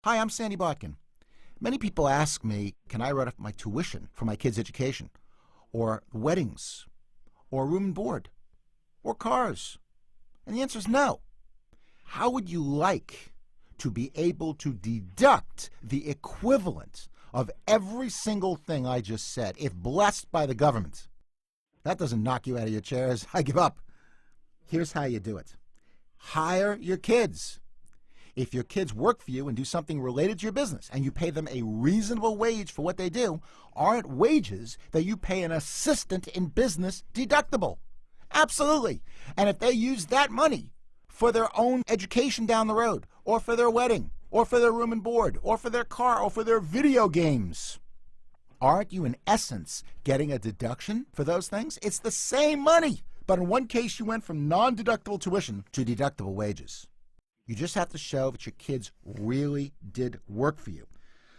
Hi, I'm Sandy Botkin. Many people ask me, can I write off my tuition for my kids' education, or weddings, or room and board, or cars? And the answer is no. How would you like to be able to deduct the equivalent of every single thing I just said, if blessed by the government? That doesn't knock you out of your chairs. I give up. Here's how you do it. Hire your kids. If your kids work for you and do something related to your business and you pay them a reasonable wage for what they do, aren't wages that you pay an assistant in business deductible? Absolutely. And if they use that money for their own education down the road, or for their wedding, or for their room and board, or for their car, or for their video games, aren't you in essence getting a deduction for those things? It's the same money, but in one case you went from non-deductible tuition to deductible wages. You just have to show that your kids really did work for you,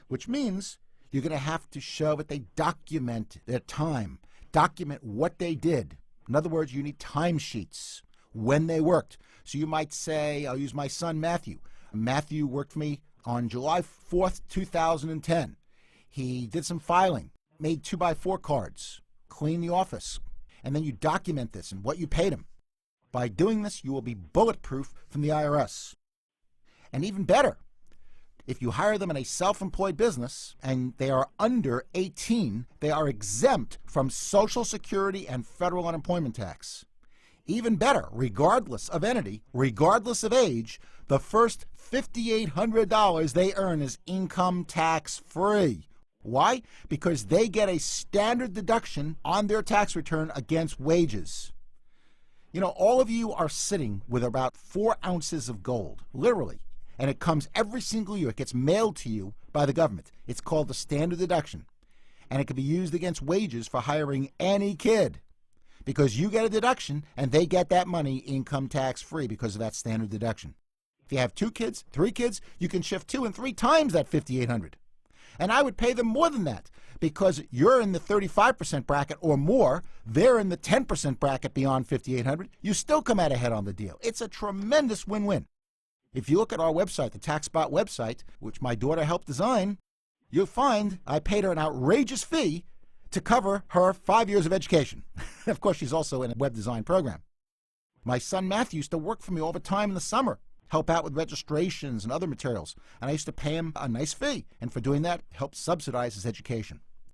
which means you're going to have to show that they document their time, document what they did. In other words, you need timesheets when they worked. So you might say, I'll use my son Matthew. Matthew worked for me on July 4th, 2010. He did some filing, made 2x4 cards, cleaned the office, and then you document this and what you paid him. By doing this, you will be bulletproof from the IRS. And even better, if you hire them in a self-employed business and they are under 18, they are exempt from Social Security and federal unemployment tax. Even better, regardless of entity, regardless of age, the first $5,800 they earn is income tax free. Why? Because they get a standard deduction on their tax return against wages. You know, all of you are sitting with about 4 ounces of gold, literally, and it comes every single year. It gets mailed to you by the government. It's called the standard deduction, and it can be used against wages for hiring any kid, because you get a deduction and they get that money income tax free because of that standard deduction. If you have 2 kids, 3 kids, you can shift 2 and 3 times that $5,800. And I would pay them more than that, because you're in the 35% bracket or more, they're in the 10% bracket beyond $5,800. You still come out ahead on the deal. It's a tremendous win-win. If you look at our website, the TaxBot website, which my daughter helped design, you'll find I paid her an outrageous fee to cover her 5 years of education. Of course, she's also in a web design program. My son Matthew used to work for me all the time in the summer, help out with registrations and other materials, and I used to pay him a nice fee, and for doing that, help subsidize his education.